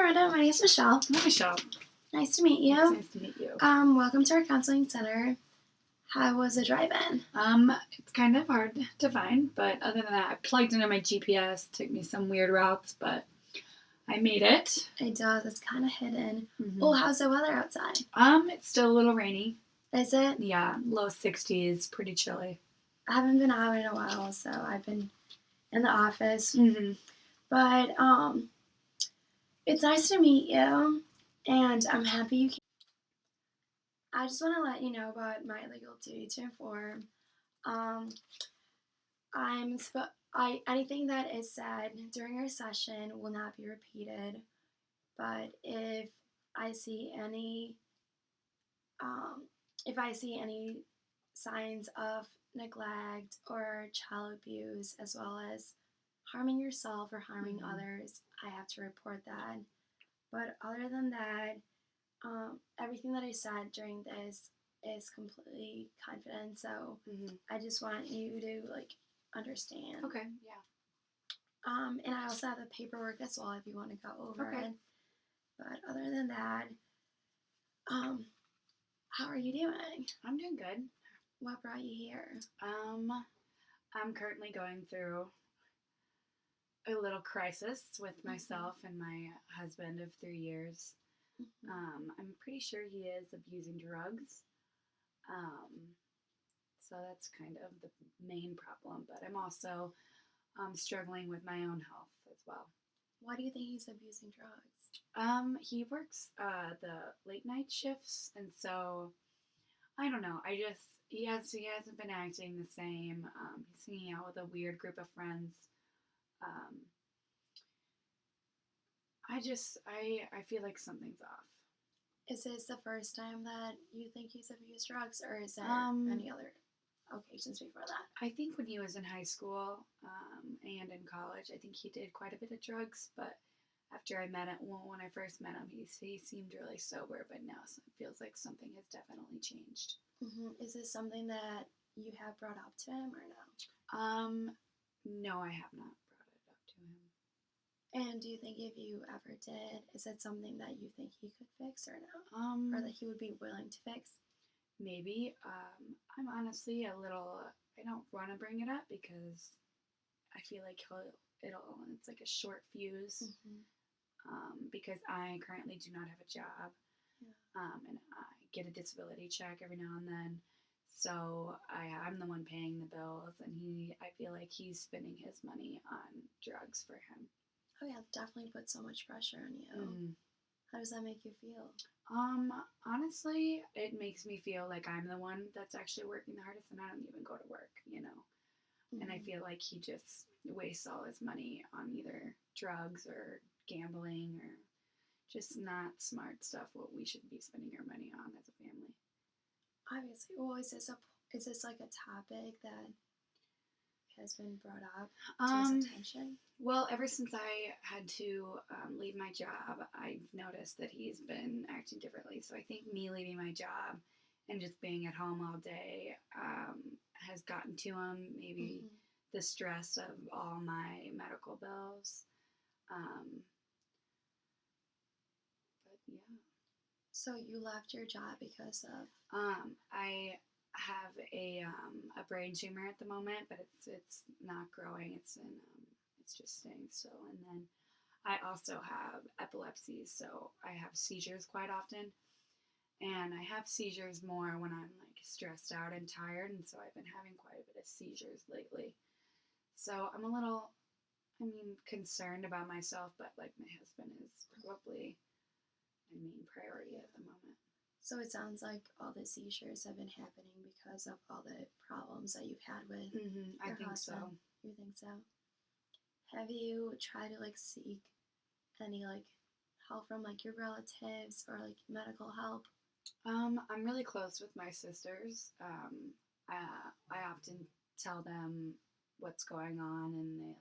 Miranda. My name's Michelle. Hi, Michelle. Nice to meet you. It's nice to meet you. Welcome to our counseling center. How was the drive-in? It's kind of hard to find, but other than that, I plugged into my GPS, took me some weird routes, but I made it. It does. It's kind of hidden. Mm-hmm. Oh, how's the weather outside? It's still a little rainy. Is it? Yeah, low 60s, pretty chilly. I haven't been out in a while, so I've been in the office. Mm-hmm. But, it's nice to meet you, and I'm happy you came. I just want to let you know about my legal duty to inform. Anything that is said during our session will not be repeated, but if I see any signs of neglect or child abuse, as well as harming yourself or harming others, I have to report that. But other than that, everything that I said during this is completely confident, so I just want you to understand. Okay, yeah. And I also have the paperwork as well if you want to go over Okay. it. But other than that, how are you doing? I'm doing good. What brought you here? I'm currently going through a little crisis with myself and my husband of 3 years. I'm pretty sure he is abusing drugs. So that's kind of the main problem. But I'm also struggling with my own health as well. Why do you think he's abusing drugs? He works the late night shifts, and so I don't know. He hasn't been acting the same. He's hanging out with a weird group of friends. I feel like something's off. Is this the first time that you think he's abused drugs, or is there any other occasions before that? I think when he was in high school and in college, I think he did quite a bit of drugs, but after I met him, when I first met him, he seemed really sober, but now it feels like something has definitely changed. Is this something that you have brought up to him or no? No, I have not brought it up to him. And do you think if you ever did, is it something that you think he could fix or no? Or that he would be willing to fix? Maybe. I'm honestly a little, I don't want to bring it up because I feel like it's like a short fuse. Because I currently do not have a job. And I get a disability check every now and then. So I'm the one paying the bills, and I feel like he's spending his money on drugs for him. Oh yeah, definitely put so much pressure on you. How does that make you feel? Honestly, it makes me feel like I'm the one that's actually working the hardest, and I don't even go to work, And I feel like he just wastes all his money on either drugs or gambling or just not smart stuff, what we should be spending our money on as a family. Obviously. Well, is this like a topic that has been brought up to his attention? Well, ever since I had to leave my job, I've noticed that he's been acting differently. So I think me leaving my job and just being at home all day has gotten to him. Maybe the stress of all my medical bills. But yeah. So you left your job because of? I have a brain tumor at the moment, but it's not growing. It's just staying still. And then I also have epilepsy, so I have seizures quite often. And I have seizures more when I'm like stressed out and tired, and so I've been having quite a bit of seizures lately. So I'm a little, concerned about myself, but like my husband is probably my main priority at the moment. So it sounds like all the seizures have been happening because of all the problems that you've had with your I think husband. so. You think so? Have you tried to seek any help from your relatives or medical help? I'm really close with my sisters. I often tell them what's going on, and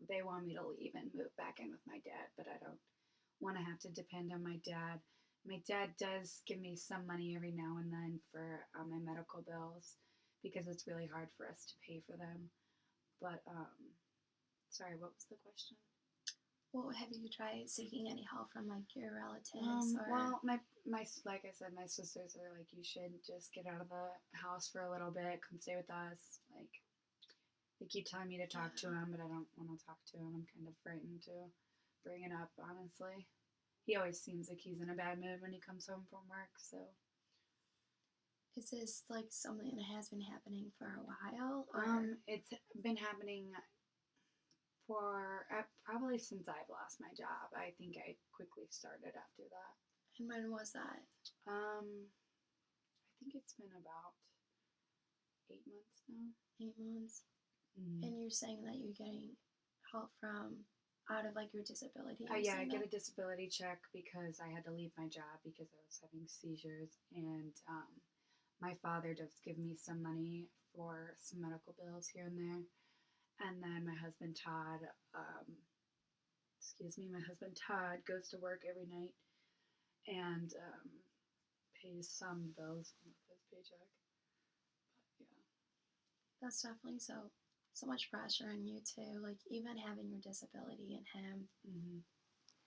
they want me to leave and move back in with my dad, but I don't want to have to depend on my dad. My dad does give me some money every now and then for my medical bills because it's really hard for us to pay for them. But sorry, what was the question? Well, have you tried seeking any help from like your relatives or? Well, my like I said, my sisters are like, you should just get out of the house for a little bit, come stay with us. Like they keep telling me to talk to Yeah. him, but I don't want to talk to him. I'm kind of frightened to bring it up, honestly. He always seems like he's in a bad mood when he comes home from work, so. Is this like something that has been happening for a while, or It's been happening for probably since I've lost my job. I think I quickly started after that. and when was that? I think it's been about 8 months now. 8 months. Mm. And you're saying that you're getting help from out of like your disability. Yeah, I get a disability check because I had to leave my job because I was having seizures, and my father does give me some money for some medical bills here and there, and then my husband Todd, my husband Todd goes to work every night and pays some bills with his paycheck. But yeah. That's definitely so much pressure on you too. Like even having your disability and him, Mm-hmm.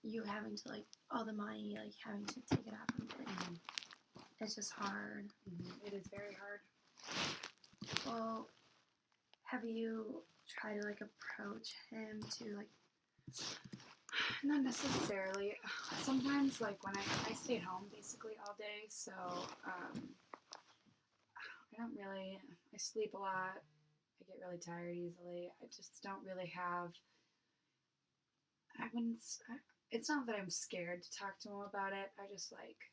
you having to like all the money, like having to take it out from him. Mm-hmm. It's just hard. Mm-hmm. It is very hard. Well, have you tried to like approach him to like? Not necessarily. Sometimes, like when I stay home basically all day, so I don't really. I sleep a lot. I get really tired easily. I just don't really have. I wouldn't. It's not that I'm scared to talk to him about it. I just like.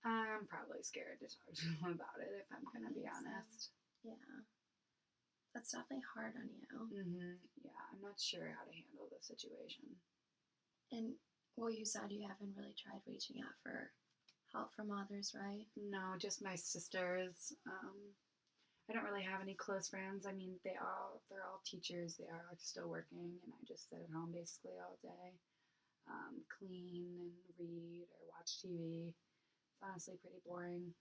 I'm probably scared to talk to him about it if I'm gonna be honest. Yeah, that's definitely hard on you. Mm-hmm. Yeah, I'm not sure how to handle the situation. And well, you said you haven't really tried reaching out for help from others, right? No, just my sisters. I don't really have any close friends. I mean, they're all teachers. They are still working, and I just sit at home basically all day, clean and read or watch TV. It's honestly pretty boring.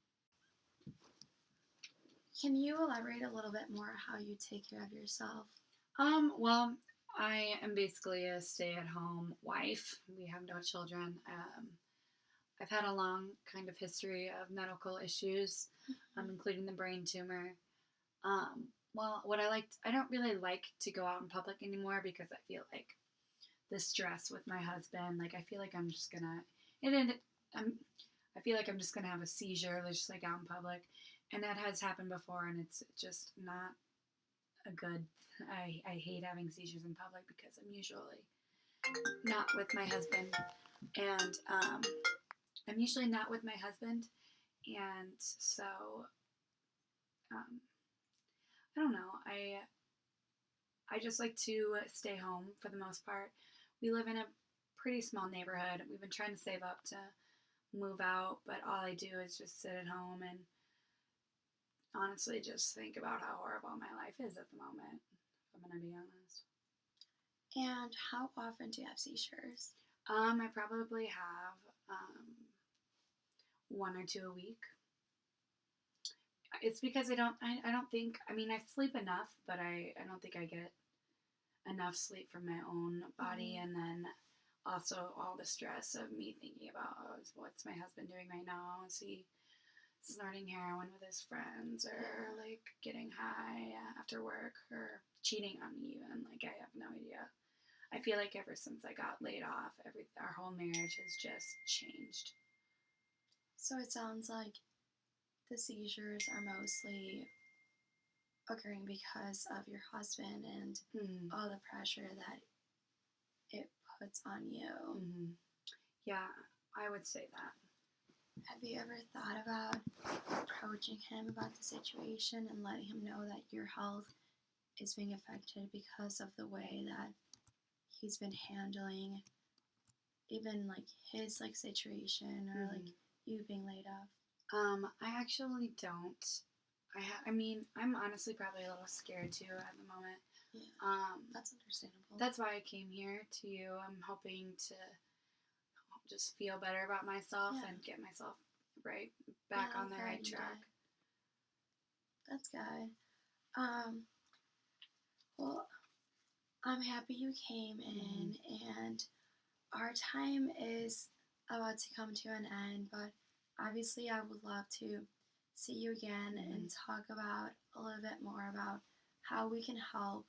Can you elaborate a little bit more how you take care of yourself? Well, I am basically a stay-at-home wife. We have no children. I've had a long kind of history of medical issues, including the brain tumor. Well, I don't really like to go out in public anymore because I feel like the stress with my husband, like I feel like I'm just gonna, I feel like I'm just gonna have a seizure, just like out in public, and that has happened before, and it's just not a good. I hate having seizures in public because I'm usually not with my husband, and I'm usually not with my husband, and so um, I don't know. I just like to stay home for the most part. We live in a pretty small neighborhood. We've been trying to save up to move out, but all I do is just sit at home and honestly just think about how horrible my life is at the moment, if I'm going to be honest. And how often do you have seizures? I probably have one or two a week. It's because I don't think, I mean, I sleep enough, but I don't think I get enough sleep from my own body, and then also all the stress of me thinking about what's my husband doing right now? Is he snorting heroin with his friends, or like getting high after work, or cheating on me even? Like I have no idea. I feel like ever since I got laid off, our whole marriage has just changed. So it sounds like the seizures are mostly occurring because of your husband and all the pressure that it puts on you. Mm-hmm. Yeah, I would say that. Have you ever thought about approaching him about the situation and letting him know that your health is being affected because of the way that he's been handling even like his like situation or like you being laid off? I actually don't. I mean, I'm honestly probably a little scared too at the moment. Yeah, that's understandable. That's why I came here to you. I'm hoping to just feel better about myself and get myself back on the right track. That's good. Well, I'm happy you came in, and our time is about to come to an end, but obviously, I would love to see you again and talk about a little bit more about how we can help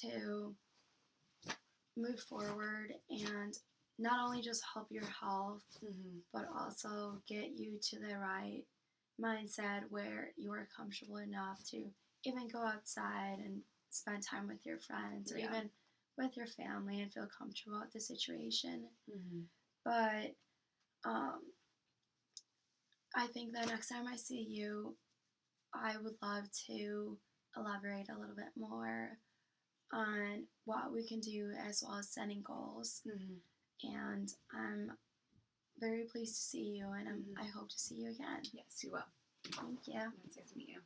to move forward and not only just help your health, but also get you to the right mindset where you are comfortable enough to even go outside and spend time with your friends or Yeah. even with your family and feel comfortable with the situation. Mm-hmm. But I think that next time I see you, I would love to elaborate a little bit more on what we can do as well as setting goals. And I'm very pleased to see you, and I hope to see you again. Yes, you will. Thank you. It's nice to meet you.